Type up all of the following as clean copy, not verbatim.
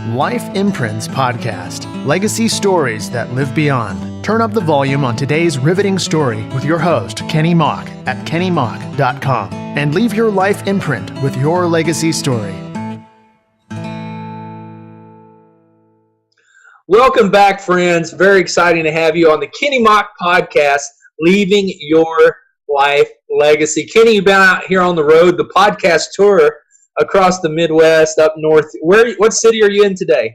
Life Imprints Podcast. Legacy stories that live beyond. Turn up the volume on today's riveting story with your host, Kenny Mauck, at kennymauck.com. And leave your life imprint with your legacy story. Welcome back, friends. Very exciting to have you on the Kenny Mauck Podcast, Leaving Your Life Legacy. Kenny, you've been out here on the road, the podcast tour across the Midwest, up north. What city are you in today?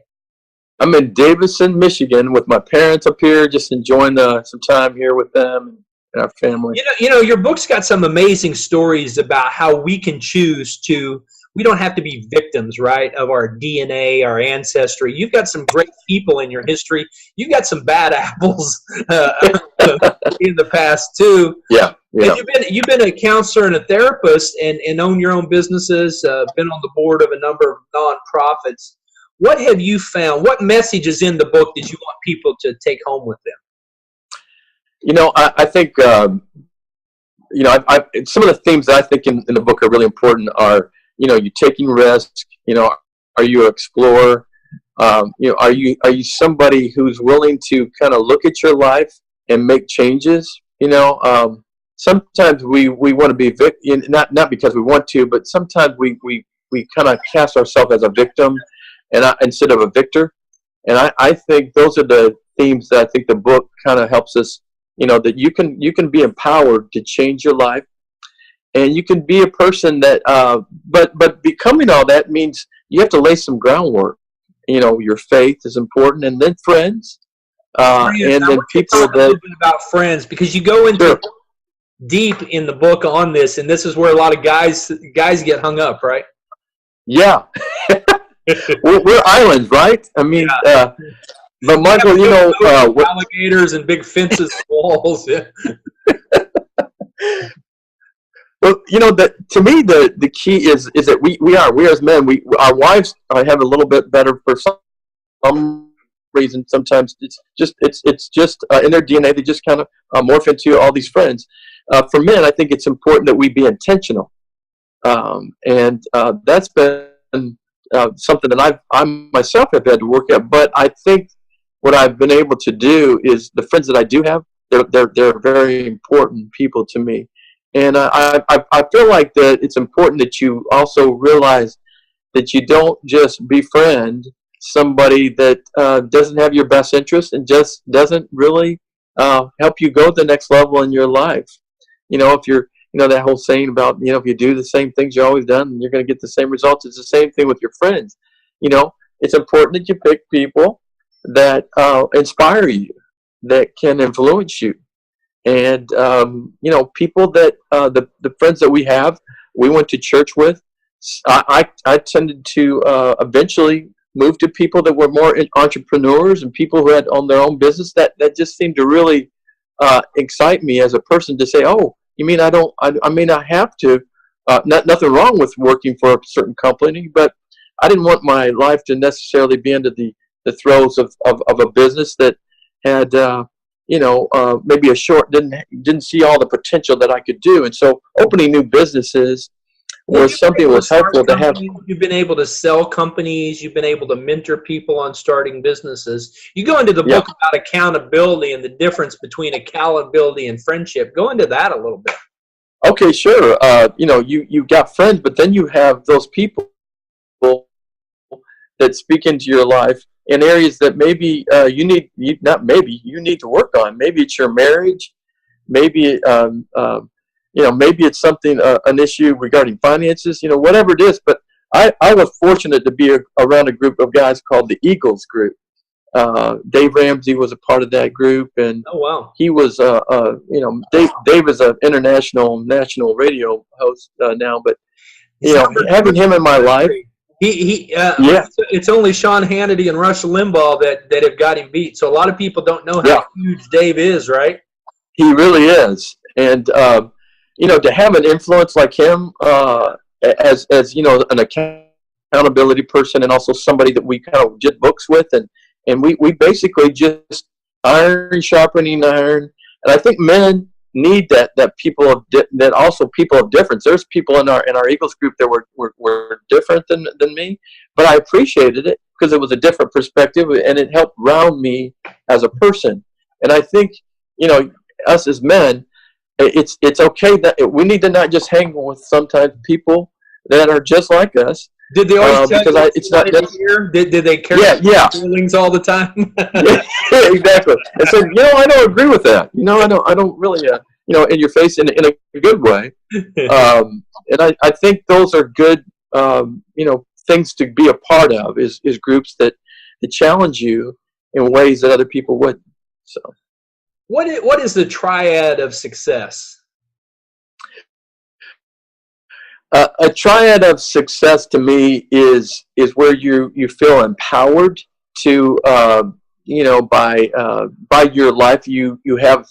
I'm in Davison, Michigan, with my parents up here, just enjoying some time here with them and our family. You know, your book's got some amazing stories about how we can choose to. We don't have to be victims, right, of our DNA, our ancestry. You've got some great people in your history. You've got some bad apples in the past too. Yeah. And you've been a counselor and a therapist, and own your own businesses. Been on the board of a number of nonprofits. What have you found? What message is in the book that you want people to take home with them? You know, I think some of the themes that I think in the book are really important are, you taking risks. Are you an explorer? Are you somebody who's willing to kind of look at your life and make changes? Sometimes we want to be not because we want to, but sometimes we kind of cast ourselves as a victim and instead of a victor. And I think those are the themes that I think the book kind of helps us. That you can be empowered to change your life. And you can be a person that, but becoming all that means you have to lay some groundwork. Your faith is important, and then friends, and then people that. A little bit about friends, because you go into deep in the book on this, and this is where a lot of guys get hung up, right? Yeah, we're islands, right? I mean, but Michael, alligators and big fences, and walls. Well, that to me the key is that we as men, our wives have a little bit better for some reason. Sometimes it's just in their DNA. They just kind of morph into all these friends. For men, I think it's important that we be intentional, and that's been something that I myself have had to work at. But I think what I've been able to do is the friends that I do have, they're very important people to me. And I feel like that it's important that you also realize that you don't just befriend somebody that doesn't have your best interest and just doesn't really help you go to the next level in your life. If you're, that whole saying about, if you do the same things you always done, you're going to get the same results. It's the same thing with your friends. It's important that you pick people that inspire you, that can influence you. And, people that, the friends that we went to church with, I tended to eventually move to people that were more entrepreneurs and people who had on their own business that just seemed to really excite me as a person to say, oh, you mean I may not have to, nothing wrong with working for a certain company, but I didn't want my life to necessarily be under the throes of a business that had, maybe didn't see all the potential that I could do. And so opening new businesses was something that was helpful to have. You've been able to sell companies. You've been able to mentor people on starting businesses. You go into the book about accountability and the difference between accountability and friendship. Go into that a little bit. Okay, sure. You got friends, but then you have those people that speak into your life in areas that maybe you need to work on. Maybe it's your marriage. Maybe maybe it's something an issue regarding finances. Whatever it is. But I was fortunate to be around a group of guys called the Eagles Group. Dave Ramsey was a part of that group, and oh wow, he was Dave is an national radio host now. But having him in my life. It's only Sean Hannity and Rush Limbaugh that have got him beat. So a lot of people don't know how huge Dave is, right? He really is. And, to have an influence like him as an accountability person and also somebody that we kind of did books with. And we basically just iron sharpening iron. And I think men need that people that also people of difference. There's people in our Eagles group that were different than me, but I appreciated it because it was a different perspective, and it helped round me as a person. And I think, us as men, it's okay that we need to not just hang with sometimes people that are just like us. Did they always tell you it's not here? Did they care about feelings all the time? Yeah, exactly. And so, I don't agree with that. I don't really, in your face in a good way. And I think those are good, things to be a part of is groups that challenge you in ways that other people wouldn't. So, what is the triad of success? A triad of success to me is where you feel empowered to, by your life. You have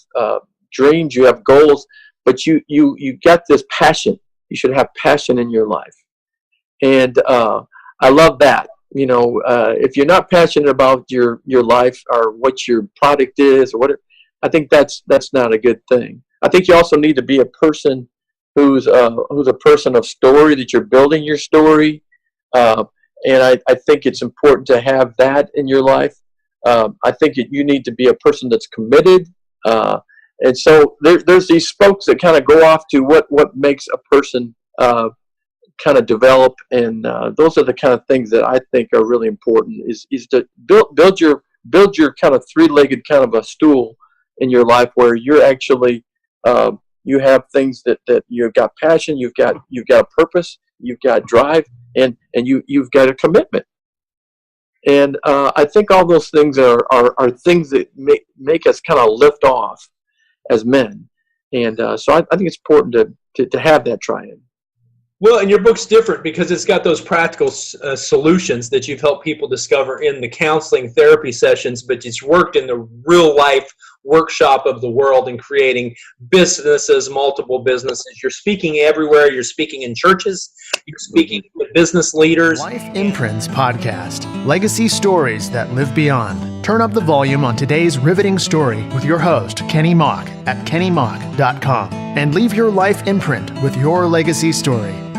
dreams, you have goals, but you got this passion. You should have passion in your life, and I love that. If you're not passionate about your life or what your product is or whatever, I think that's not a good thing. I think you also need to be a person who's a person of story, that you're building your story, and I think it's important to have that in your life. I think you need to be a person that's committed, and so there's these spokes that kind of go off to what makes a person kind of develop, and those are the kind of things that I think are really important. Is to build your kind of three-legged kind of a stool in your life where you're actually you have things that you've got passion, you've got a purpose, you've got drive, and you've got a commitment. And I think all those things are things that make us kind of lift off as men. And so I think it's important to have that triad. Well, and your book's different because it's got those practical solutions that you've helped people discover in the counseling therapy sessions, but it's worked in the real life workshop of the world in creating businesses, multiple businesses. You're speaking everywhere. You're speaking in churches. You're speaking with business leaders. Life Imprints Podcast. Legacy stories that live beyond. Turn up the volume on today's riveting story with your host, Kenny Mauck, at kennymauck.com. And leave your life imprint with your legacy story.